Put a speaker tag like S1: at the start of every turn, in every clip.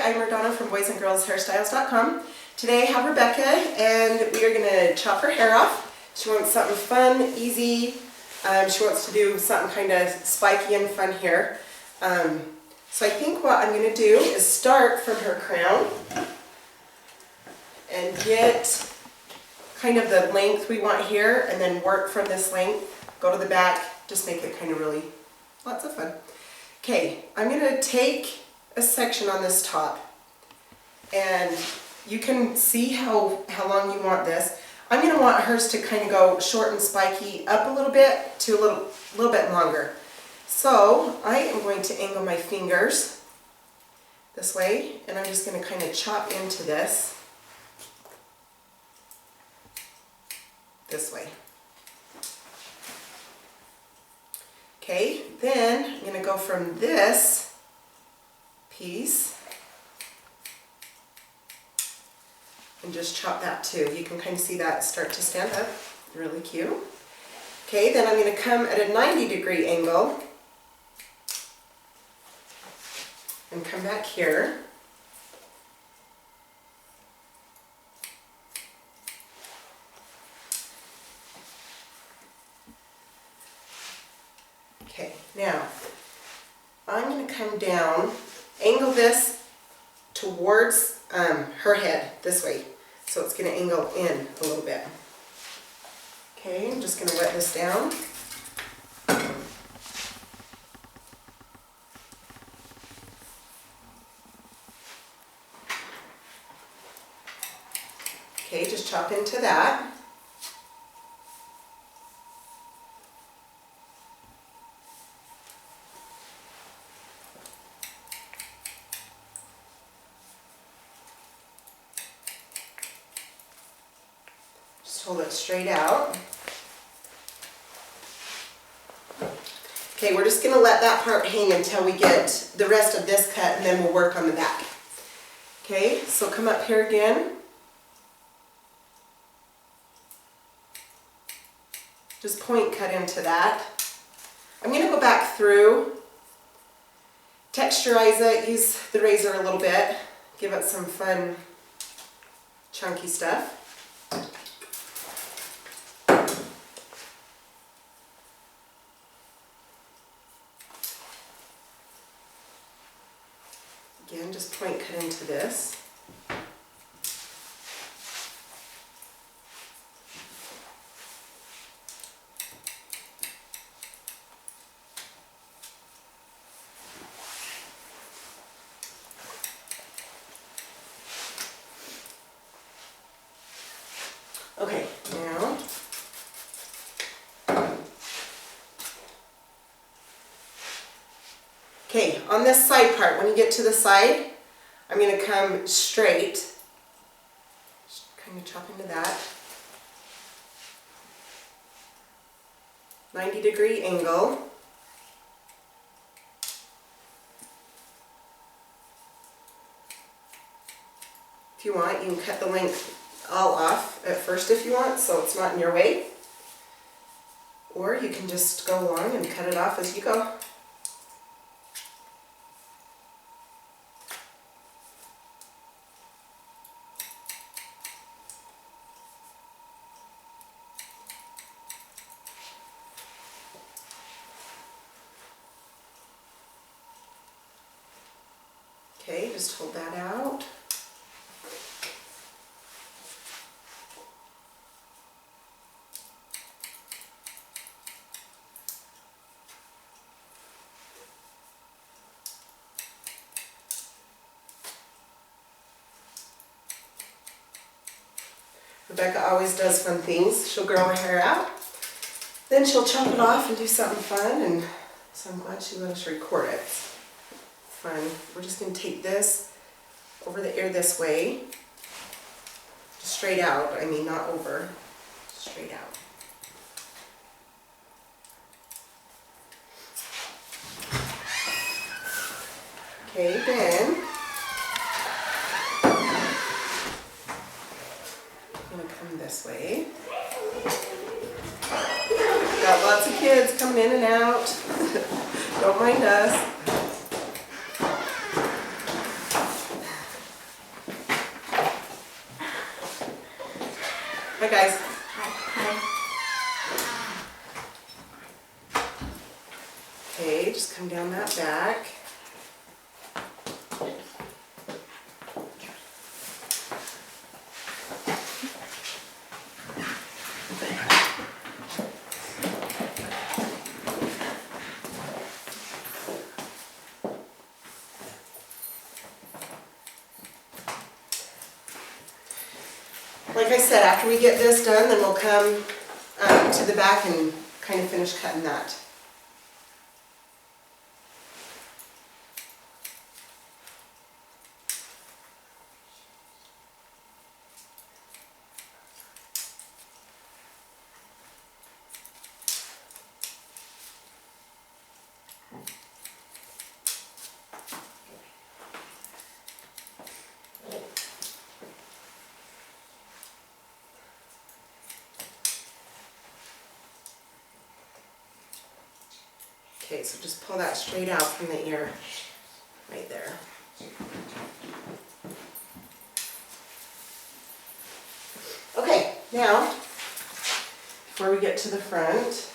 S1: I'm Donna from boysandgirlshairstyles.com. Today I have Rebecca and we are going to chop her hair off. She wants something fun, easy. She wants to do something kind of spiky and fun here. So I think what I'm going to do is start from her crown and get kind of the length we want here and then work from this length, go to the back, just make it kind of really lots of fun. Okay, I'm going to take a section on this top and you can see how long you want this. I'm going to want hers to kind of go short and spiky up a little bit to a little bit longer. So I am going to angle my fingers this way and I'm just going to kind of chop into this way. Okay, then I'm going to go from this piece and just chop that too. You can kind of see that start to stand up. Really cute. Okay, then I'm going to come at a 90-degree angle and come back here. Okay, now I'm going to come down, angle this towards her head this way, so it's going to angle in a little bit. Okay, I'm just going to wet this down. Okay, just chop into that. Just hold it straight out. Okay, we're just going to let that part hang until we get the rest of this cut and then we'll work on the back. Okay, so come up here again. Just point cut into that. I'm going to go back through, texturize it, use the razor a little bit, give it some fun chunky stuff. Again, just point cut into this. Okay, now okay, on this side part, when you get to the side, I'm going to come straight, just kind of chop into that, 90-degree angle. If you want, you can cut the length all off at first if you want, so it's not in your way. Or you can just go along and cut it off as you go. Okay, just hold that out. Rebecca always does fun things. She'll grow her hair out, then she'll chop it off and do something fun, and so I'm glad she let us record it. It's fun. We're just going to take this over the ear this way, just straight out, I mean not over, straight out. Okay, then I'm going to come this way. Got lots of kids coming in and out. Don't mind us. Hi guys.
S2: Hi.
S1: Okay, just come down that back. Like I said, after we get this done, then we'll come to the back and kind of finish cutting that. Okay, so just pull that straight out from the ear, right there. Okay, now, before we get to the front,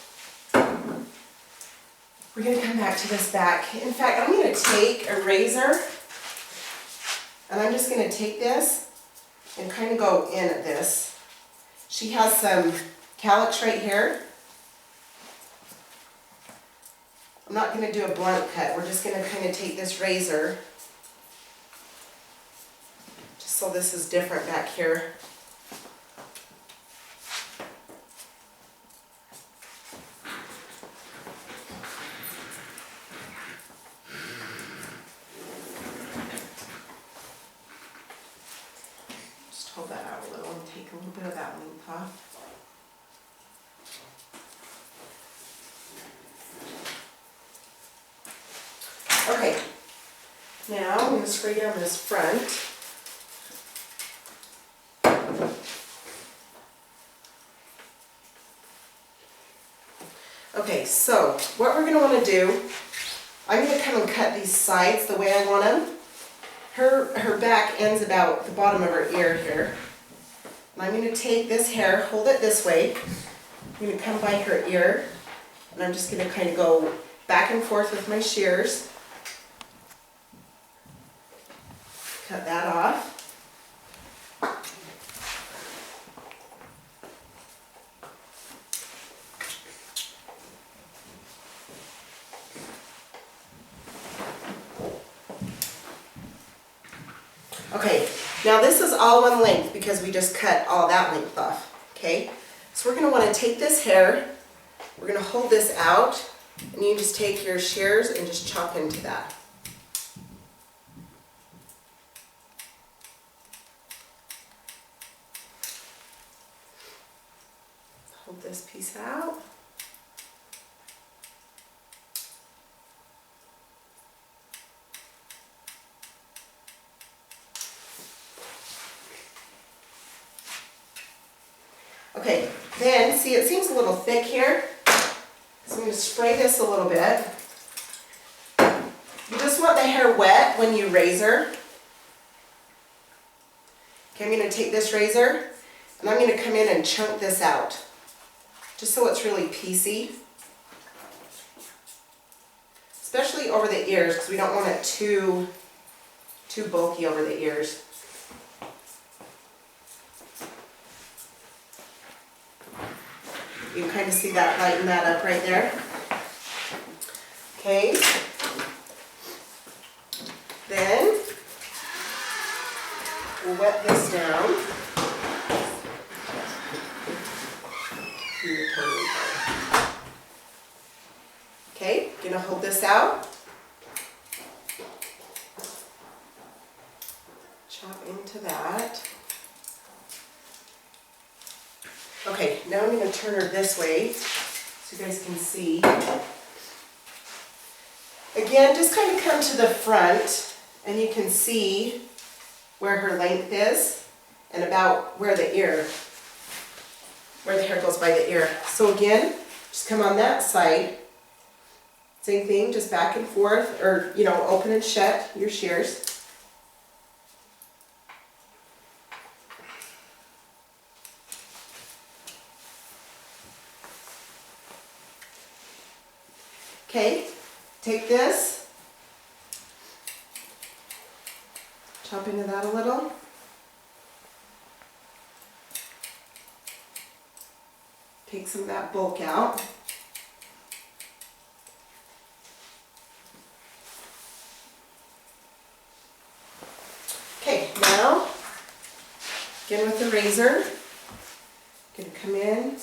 S1: we're going to come back to this back. In fact, I'm going to take a razor, and I'm just going to take this and kind of go in at this. She has some calyx right here. I'm not going to do a blunt cut. We're just going to kind of take this razor, just so this is different back here. Just hold that out a little and take a little bit of that length off. Okay, now I'm going to spray down this front. Okay, so what we're going to want to do, I'm going to come and cut these sides the way I want them. Her back ends about the bottom of her ear here. And I'm going to take this hair, hold it this way. I'm going to come by her ear, and I'm just going to kind of go back and forth with my shears. Cut that off. Okay, now this is all one length because we just cut all that length off, okay? So we're going to want to take this hair, we're going to hold this out, and you just take your shears and just chop into that. Hold this piece out. Okay, then see it seems a little thick here, so I'm going to spray this a little bit. You just want the hair wet when you razor. Okay, I'm going to take this razor and I'm going to come in and chunk this out, just so it's really piecey. Especially over the ears, because we don't want it too bulky over the ears. You can kind of see that, lighten that up right there. Okay. Then we'll wet this down. Okay, gonna hold this out. Chop into that. Okay, now I'm going to turn her this way so you guys can see. Again, just kind of come to the front and you can see where her length is and about where the hair goes by the ear. So again, just come on that side. Same thing, just back and forth, or open and shut your shears. take this, chop into that a little. Take some of that bulk out. Okay, now, again with the razor, gonna come in,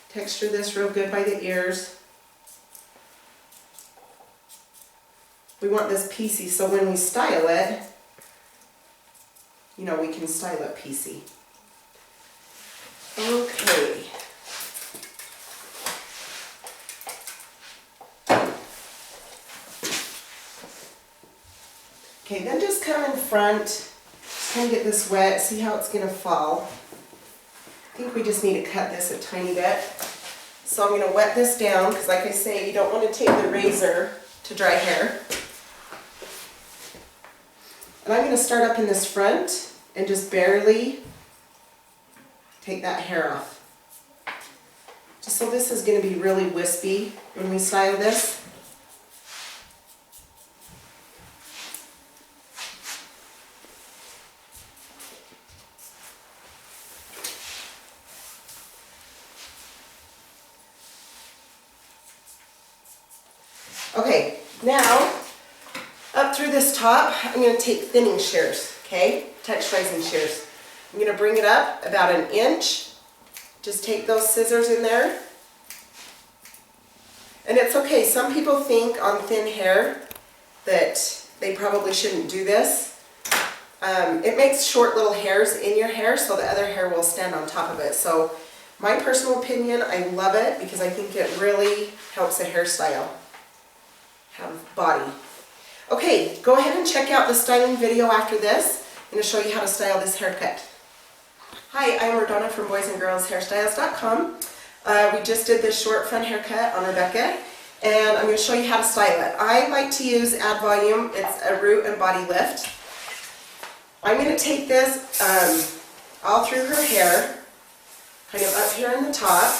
S1: texture this real good by the ears. We want this piecey, so when we style it, you know, we can style it piecey. Okay. Okay, then just come in front, just kind of get this wet, see how it's going to fall. I think we just need to cut this a tiny bit. So I'm going to wet this down, because like I say, you don't want to take the razor to dry hair. And I'm going to start up in this front and just barely take that hair off. Just so this is going to be really wispy when we style this. Okay, now up through this top, I'm going to take thinning shears, okay? Texturizing shears. I'm going to bring it up about 1 inch. Just take those scissors in there. And it's okay, some people think on thin hair that they probably shouldn't do this. It makes short little hairs in your hair so the other hair will stand on top of it. So my personal opinion, I love it because I think it really helps a hairstyle have body. Okay, go ahead and check out the styling video after this. I'm going to show you how to style this haircut. Hi, I'm Rodonna from boysandgirlshairstyles.com. We just did this short fun haircut on Rebecca, and I'm going to show you how to style it. I like to use Add Volume. It's a root and body lift. I'm going to take this all through her hair, kind of up here in the top,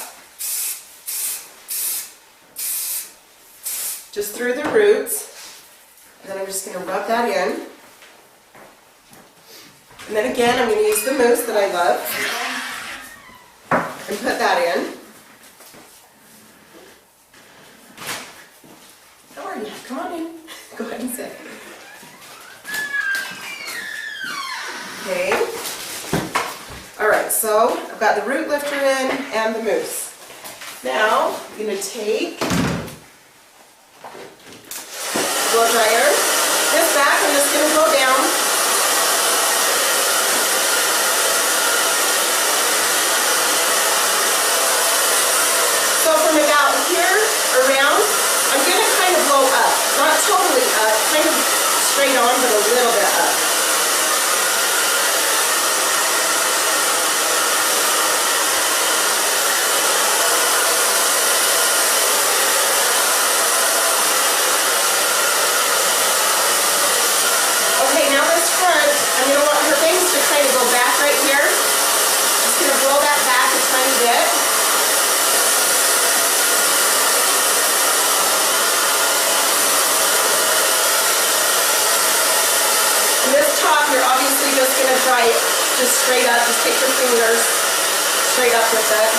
S1: just through the roots, and then I'm just going to rub that in. And then again, I'm going to use the mousse that I love and put that in. How are you? Come on in. Go ahead and sit. Okay. Alright, so I've got the root lifter in and the mousse. Now, I'm going to take blow dryer. This back, I'm just going to go down. So from about here around, I'm going to kind of blow up. Not totally up, kind of straight on, but a little bit up. Okay, now this front, I'm going to want her bangs to kind of go back right here. Just going to blow that back a tiny bit. This top, you're obviously just going to dry it just straight up. Just take your fingers straight up with it.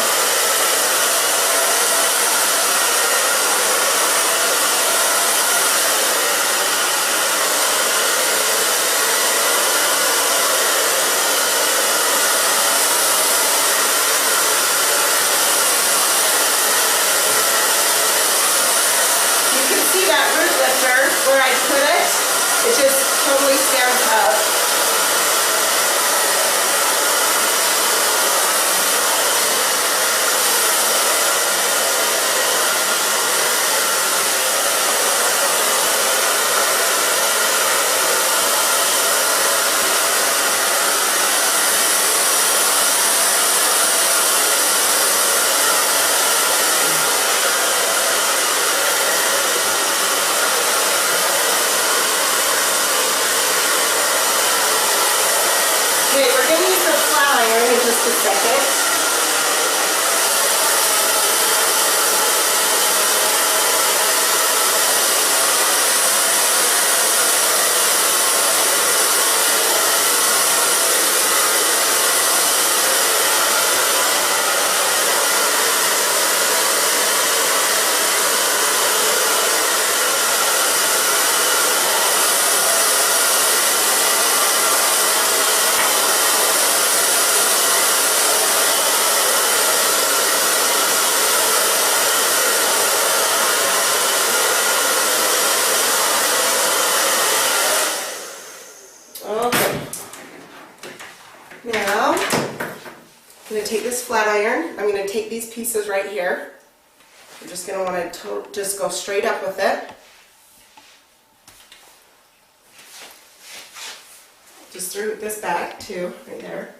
S1: You can see that root lifter where I put it. It just totally stands up. Okay, we're going to use the flat iron in just a second. take this flat iron. I'm going to take these pieces right here. You're just going to want to just go straight up with it. Just through this back too, right there.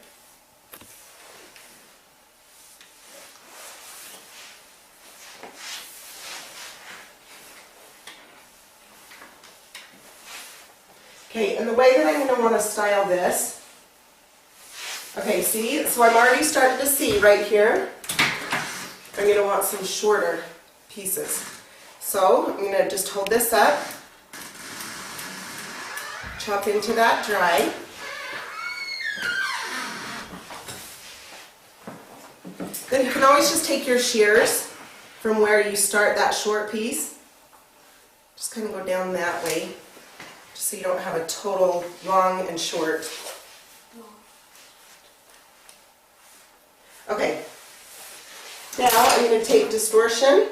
S1: Okay, and the way that I'm going to want to style this, okay, see, so I'm already starting to see right here, I'm going to want some shorter pieces. So I'm going to just hold this up, chop into that dry. Then you can always just take your shears from where you start that short piece, just kind of go down that way, just so you don't have a total long and short. Okay, now I'm going to take distortion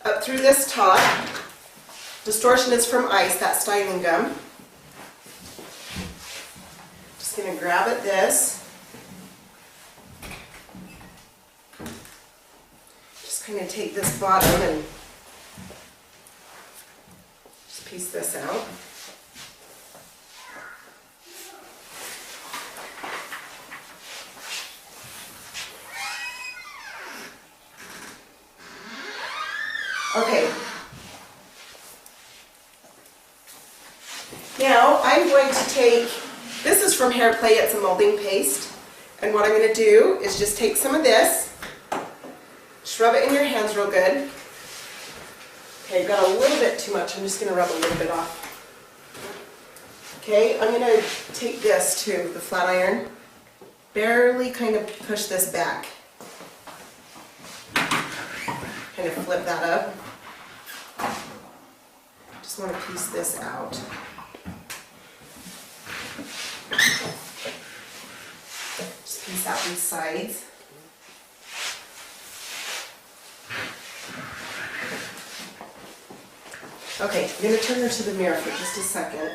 S1: up through this top. Distortion is from ice, that styling gum. Just going to grab at this. Just kind of take this bottom and just piece this out. Okay. Now I'm going to take, this is from Hair Play, it's a molding paste, and what I'm going to do is just take some of this, just rub it in your hands real good. Okay, I've got a little bit too much, I'm just going to rub a little bit off. Okay, I'm going to take this too, the flat iron, barely kind of push this back. Kind of flip that up. Just want to piece this out. Just piece out these sides. Okay, I'm going to turn her to the mirror for just a second.